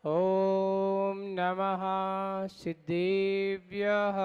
ॐ नमः सिद्धेभ्यः।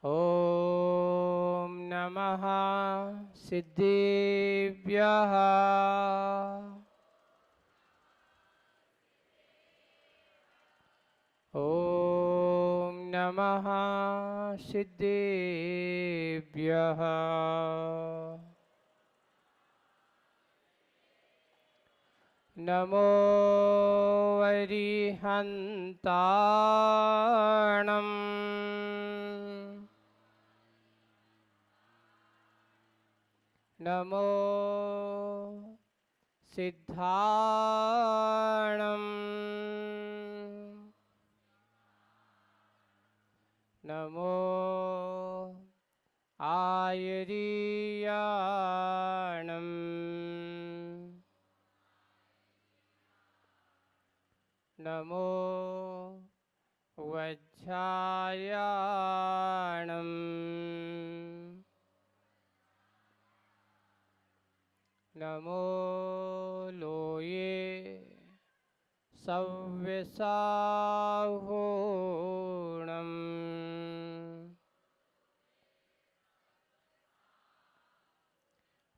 ॐ नमः सिद्धेभ्यः। ॐ नमः सिद्धेभ्यः। नमो अरिहन्ताणम्। नमो सिद्धाणम्। नमो आयरीयाणम्। नमो वज्रायाणम्। नमो लोये सव्यसाहोणम्।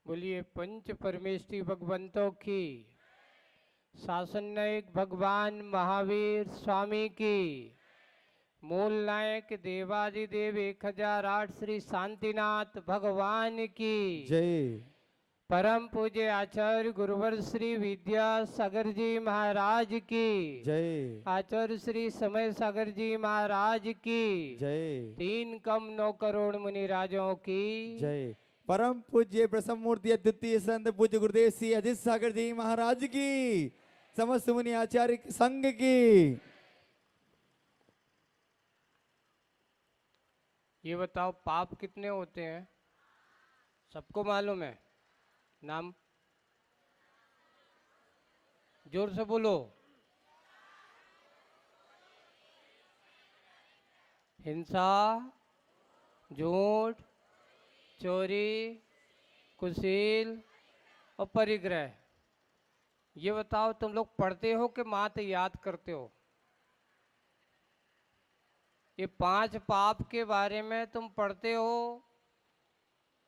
बोलिए पंच परमेष्ठी भगवंतों की, शासन नायक भगवान महावीर स्वामी की, मूल नायक देवादिदेव 1008 श्री शांतिनाथ भगवान की जय। परम पूज्य आचार्य गुरुवर श्री विद्यासागर जी महाराज की जय। आचार्य श्री समय सागर जी महाराज की जय। 3 कम 9 करोड़ मुनि राजों की जय। परम पूज्य प्रसन्न मूर्ति अद्वितीय संत पूज्य गुरुदेव श्री अजित सागर जी महाराज की, समस्त मुनि आचार्य संघ की। ये बताओ पाप कितने होते हैं? सबको मालूम है? नाम जोर से बोलो। हिंसा, झूठ, चोरी, कुशील और परिग्रह। ये बताओ तुम लोग पढ़ते हो कि मात्र याद करते हो? ये 5 पाप के बारे में तुम पढ़ते हो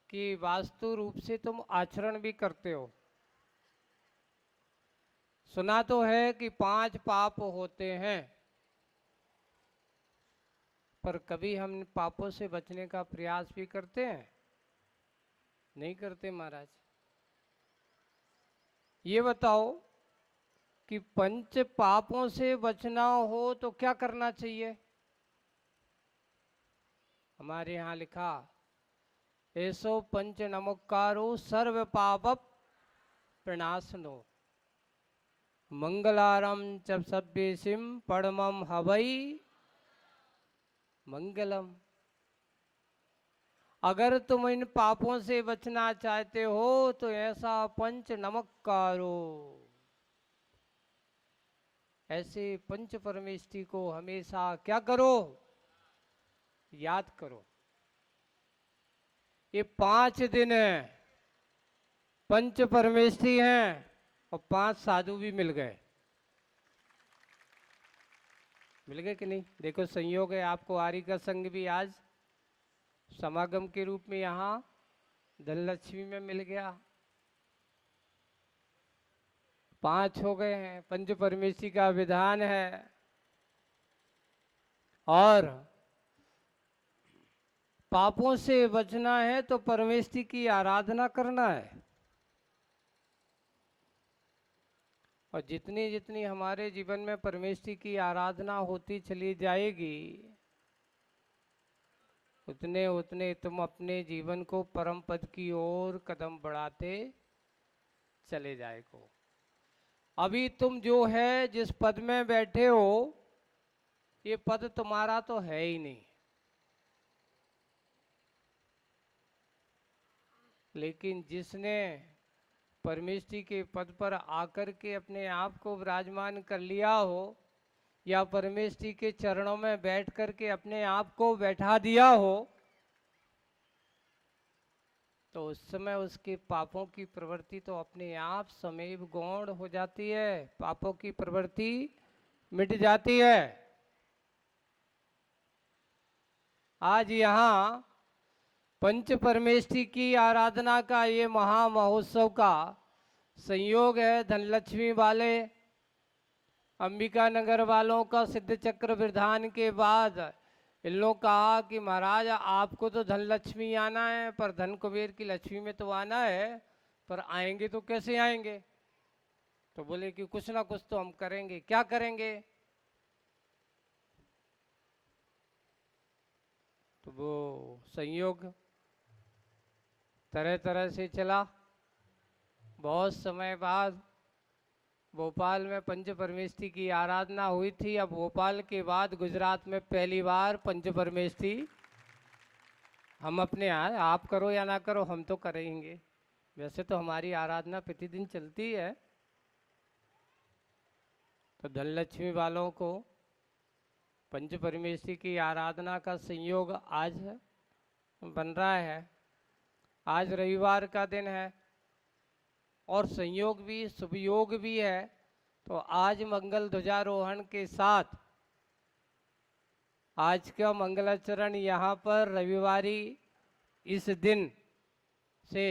कि वास्तु रूप से तुम आचरण भी करते हो? सुना तो है कि 5 पाप होते हैं, पर कभी हम पापों से बचने का प्रयास भी करते हैं? नहीं करते महाराज। ये बताओ कि पंच पापों से बचना हो तो क्या करना चाहिए? हमारे यहाँ लिखा, ऐसो पंच नमोकारो सर्व पाप प्रणाशनो मंगलारम च सभ्यसिम परमम हवई मंगलम। अगर तुम इन पापों से बचना चाहते हो तो ऐसा पंच नमस्कारो, ऐसे पंच परमेष्ठी को हमेशा क्या करो? याद करो। ये 5 दिन है, पंच परमेष्ठी हैं और 5 साधु भी मिल गए। मिल गए कि नहीं? देखो संयोग है, आपको आर्य का संघ भी आज समागम के रूप में यहाँ धनलक्ष्मी में मिल गया। 5 हो गए हैं। पंच परमेष्ठी का विधान है और पापों से बचना है तो परमेष्ठी की आराधना करना है। और जितनी जितनी हमारे जीवन में परमेष्ठी की आराधना होती चली जाएगी, उतने उतने तुम अपने जीवन को परम पद की ओर कदम बढ़ाते चले जाएगो। अभी तुम जो है जिस पद में बैठे हो, ये पद तुम्हारा तो है ही नहीं, लेकिन जिसने परमेष्ठी के पद पर आकर के अपने आप को विराजमान कर लिया हो या परमेष्ठी के चरणों में बैठ करके अपने आप को बैठा दिया हो, तो उस समय उसके पापों की प्रवृत्ति तो अपने आप समेव गौण हो जाती है, पापों की प्रवृत्ति मिट जाती है। आज यहाँ पंच परमेष्ठी की आराधना का ये महा महोत्सव का संयोग है। धनलक्ष्मी वाले अंबिका नगर वालों का सिद्ध चक्र विधान के बाद इन लोग कहा कि महाराज आपको तो धन लक्ष्मी आना है, पर धन कुबेर की लक्ष्मी में तो आना है, पर आएंगे तो कैसे आएंगे? तो बोले कि कुछ ना कुछ तो हम करेंगे। क्या करेंगे? तो वो संयोग तरह तरह से चला। बहुत समय बाद भोपाल में पंच परमेष्ठी की आराधना हुई थी। अब भोपाल के बाद गुजरात में पहली बार पंच परमेष्ठी हम अपने यहाँ, आप करो या ना करो हम तो करेंगे। वैसे तो हमारी आराधना प्रतिदिन चलती है। तो धनलक्ष्मी वालों को पंच परमेष्ठी की आराधना का संयोग आज बन रहा है। आज रविवार का दिन है और संयोग भी शुभ योग भी है। तो आज मंगल ध्वजारोहण के साथ आज का मंगलाचरण यहाँ पर रविवारी इस दिन से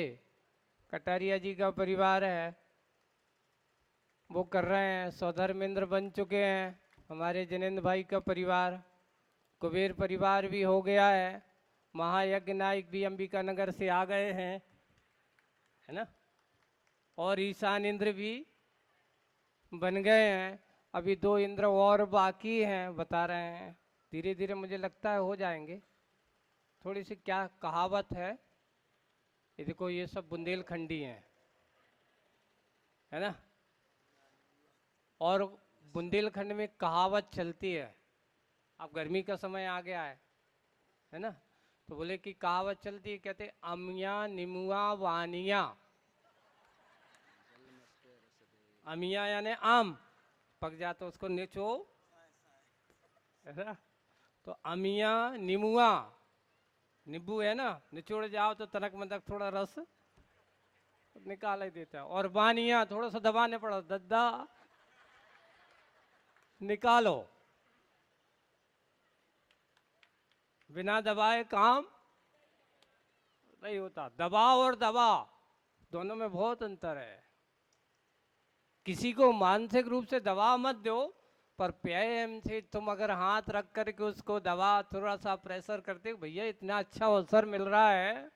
कटारिया जी का परिवार है वो कर रहे हैं। सौधर्मेंद्र बन चुके हैं हमारे जिनेंद्र भाई का परिवार। कुबेर परिवार भी हो गया है। महायज्ञ नायक भी अंबिका नगर से आ गए हैं, है ना। और ईशान इंद्र भी बन गए हैं। अभी 2 इंद्र और बाकी हैं, बता रहे हैं। धीरे धीरे मुझे लगता है हो जाएंगे। थोड़ी सी क्या कहावत है, ये देखो ये सब बुंदेलखंडी हैं, है ना। और बुंदेलखंड में कहावत चलती है। अब गर्मी का समय आ गया है ना। तो बोले कि कहावत चलती है, कहते अमिया निमुआ वानिया। अमिया यानी आम पक जाता तो उसको निचो, है ना। तो अमिया निमुआ, नींबू है ना, निचोड़ जाओ तो तनक मनक थोड़ा रस निकाल ही देता है। और वानिया थोड़ा सा दबाने पड़ा, दद्दा निकालो। बिना दबाए काम नहीं होता। दबाव और दबा दोनों में बहुत अंतर है। किसी को मानसिक रूप से दबाव मत दो, पर प्रेम से तुम अगर हाथ रख करके उसको दबा, थोड़ा सा प्रेशर करते, भैया इतना अच्छा अवसर मिल रहा है,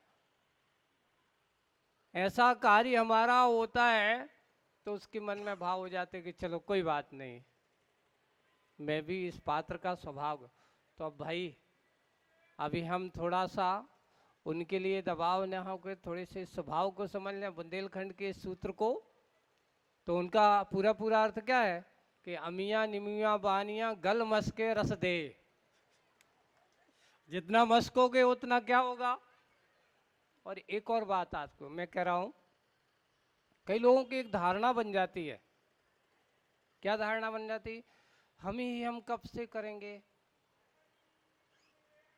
ऐसा कार्य हमारा होता है, तो उसके मन में भाव हो जाते कि चलो कोई बात नहीं, मैं भी इस पात्र का स्वभाव। तो अब भाई अभी हम थोड़ा सा उनके लिए दबाव न होकर थोड़े से स्वभाव को समझ लें, बुंदेलखंड के सूत्र को। तो उनका पूरा पूरा अर्थ क्या है कि अमिया निमिया बानिया गल मस्के रस दे। जितना मस्कोगे उतना क्या होगा। और एक और बात आपको मैं कह रहा हूं, कई लोगों की एक धारणा बन जाती है। क्या धारणा बन जाती? हम कब से करेंगे।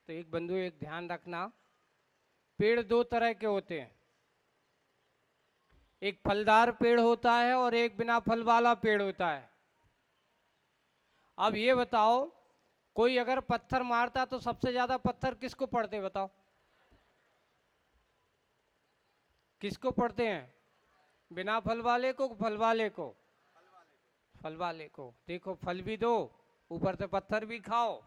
तो एक बंधु एक ध्यान रखना, पेड़ 2 तरह के होते हैं। एक फलदार पेड़ होता है और एक बिना फल वाला पेड़ होता है। अब ये बताओ, कोई अगर पत्थर मारता तो सबसे ज्यादा पत्थर किसको पड़ते बताओ? किसको पड़ते हैं? बिना फल वाले को, फल वाले को? फल वाले को। देखो फल भी दो, ऊपर से पत्थर भी खाओ।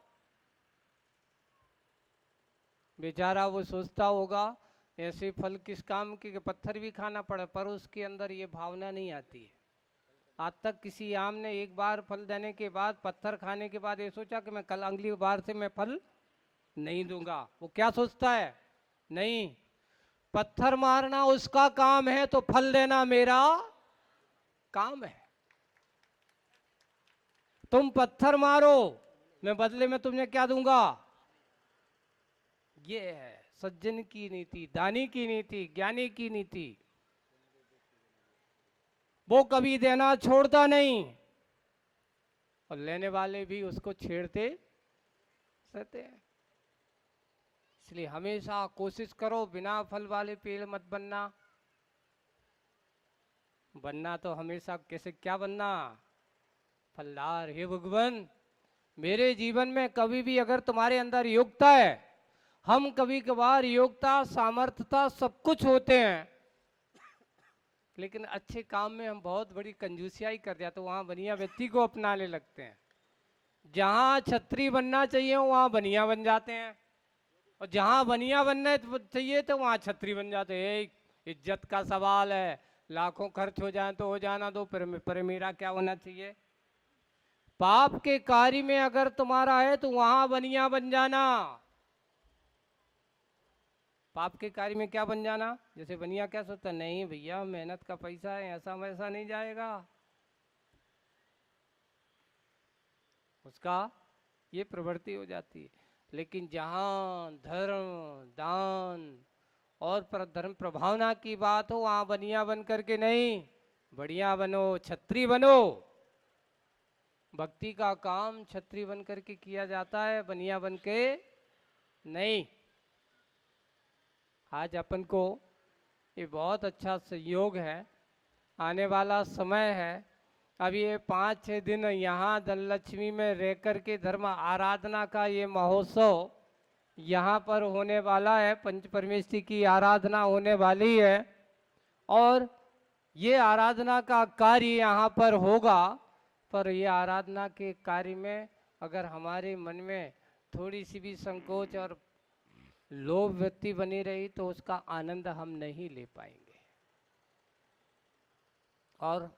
बेचारा वो सोचता होगा ऐसे फल किस काम की कि पत्थर भी खाना पड़े, पर उसके अंदर ये भावना नहीं आती है। आज तक किसी आम ने एक बार फल देने के बाद, पत्थर खाने के बाद ये सोचा कि मैं कल अगली बार से मैं फल नहीं दूंगा। वो क्या सोचता है? नहीं, पत्थर मारना उसका काम है तो फल देना मेरा काम है। तुम पत्थर मारो, मैं बदले में तुम्हें क्या दूंगा। ये है सज्जन की नीति, दानी की नीति, ज्ञानी की नीति। वो कभी देना छोड़ता नहीं और लेने वाले भी उसको छेड़ते रहते हैं। इसलिए हमेशा कोशिश करो बिना फल वाले पेड़ मत बनना। बनना तो हमेशा कैसे क्या बनना, फलदार। हे भगवान, मेरे जीवन में कभी भी अगर तुम्हारे अंदर योग्यता है, हम कभी कभार योग्यता सामर्थ्यता सब कुछ होते हैं, लेकिन अच्छे काम में हम बहुत बड़ी कंजूसियाई कर जाते, वहां बनिया व्यक्ति को अपनाने लगते हैं। जहां छत्री बनना चाहिए वहां बनिया बन जाते हैं, और जहां बनिया बनना चाहिए तो वहां छत्री बन जाते हैं। इज्जत का सवाल है, लाखों खर्च हो जाए तो हो जाना दो, पर मेरा क्या होना चाहिए। पाप के कार्य में अगर तुम्हारा है तो वहां बनिया बन जाना। पाप के कार्य में क्या बन जाना, जैसे बनिया क्या सोचता, नहीं भैया मेहनत का पैसा है, ऐसा वैसा नहीं जाएगा, उसका ये प्रवृत्ति हो जाती है। लेकिन जहां धर्म दान और धर्म प्रभावना की बात हो, वहां बनिया बन करके नहीं, बढ़िया बनो, छत्री बनो। भक्ति का काम छत्री बन करके किया जाता है, बनिया बन के नहीं। आज अपन को ये बहुत अच्छा संयोग है, आने वाला समय है। अब ये 5-6 दिन यहाँ धनलक्ष्मी में रह कर के धर्म आराधना का ये महोत्सव यहाँ पर होने वाला है। पंच परमेष्ठी की आराधना होने वाली है, और ये आराधना का कार्य यहाँ पर होगा। पर ये आराधना के कार्य में अगर हमारे मन में थोड़ी सी भी संकोच और लोभ वृत्ति बनी रही तो उसका आनंद हम नहीं ले पाएंगे। और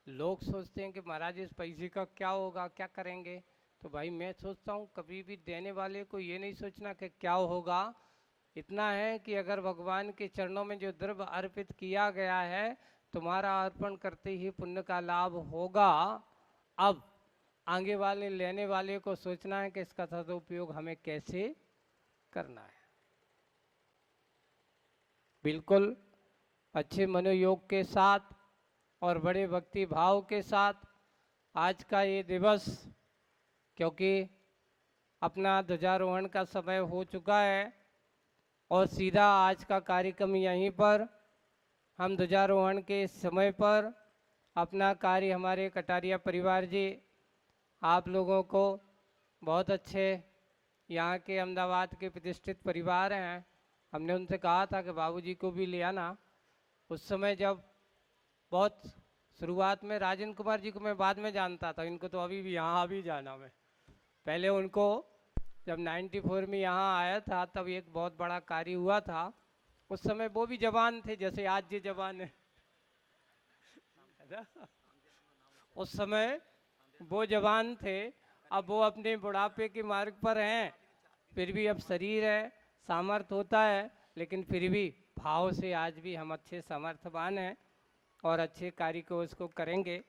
लोग सोचते हैं कि महाराज इस पैसे का क्या होगा, क्या करेंगे। तो भाई मैं सोचता हूँ कभी भी देने वाले को ये नहीं सोचना कि क्या होगा। इतना है कि अगर भगवान के चरणों में जो द्रव्य अर्पित किया गया है, तुम्हारा अर्पण करते ही पुण्य का लाभ होगा। अब आगे वाले लेने वाले को सोचना है कि इसका सदुपयोग हमें कैसे करना है। बिल्कुल अच्छे मनोयोग के साथ और बड़े भक्ति भाव के साथ आज का ये दिवस, क्योंकि अपना ध्वजारोहण का समय हो चुका है और सीधा आज का कार्यक्रम यहीं पर हम ध्वजारोहण के समय पर अपना कार्य, हमारे कटारिया परिवार जी आप लोगों को बहुत अच्छे यहाँ के अहमदाबाद के प्रतिष्ठित परिवार हैं। हमने उनसे कहा था कि बाबूजी को भी ले आना। उस समय जब बहुत शुरुआत में राजेंद्र कुमार जी को मैं बाद में जानता था, इनको तो अभी भी यहाँ अभी जाना मैं। पहले उनको जब 94 में यहाँ आया था तब एक बहुत बड़ा कार्य हुआ था। उस समय वो भी जवान थे जैसे आज ये जवान है। उस समय वो जवान थे, अब वो अपने बुढ़ापे के मार्ग पर हैं। फिर भी अब शरीर है, सामर्थ्य होता है, लेकिन फिर भी भाव से आज भी हम अच्छे सामर्थ्यवान हैं और अच्छे कार्य को उसको करेंगे।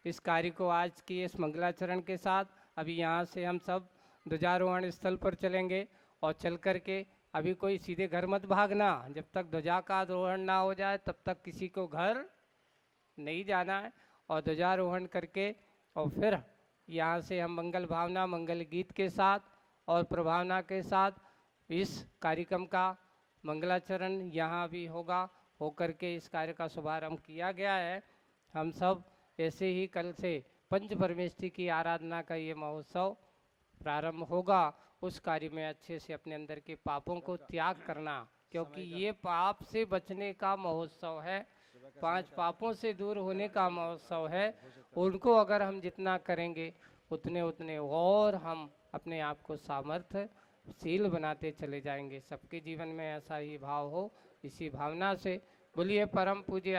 इस कार्य को आज की इस मंगलाचरण के साथ अभी यहाँ से हम सब ध्वजारोहण स्थल पर चलेंगे और चल कर के अभी कोई सीधे घर मत भागना। जब तक ध्वजा का आरोहण ना हो जाए तब तक किसी को घर नहीं जाना है। और ध्वजारोहण करके और फिर यहाँ से हम मंगल भावना, मंगल गीत के साथ और प्रभावना के साथ इस कार्यक्रम का मंगलाचरण यहाँ भी होगा। होकर के इस कार्य का शुभारंभ किया गया है। हम सब ऐसे ही कल से पंच परमेष्ठी की आराधना का ये महोत्सव प्रारंभ होगा। उस कार्य में अच्छे से अपने अंदर के पापों को त्याग करना, क्योंकि ये पाप से बचने का महोत्सव है, 5 पापों से दूर होने का महोत्सव है। उनको अगर हम जितना करेंगे उतने उतने और हम अपने आप को सामर्थ्यशील बनाते चले जाएंगे। सबके जीवन में ऐसा ही भाव हो, इसी भावना से बोलिए परम पूज्य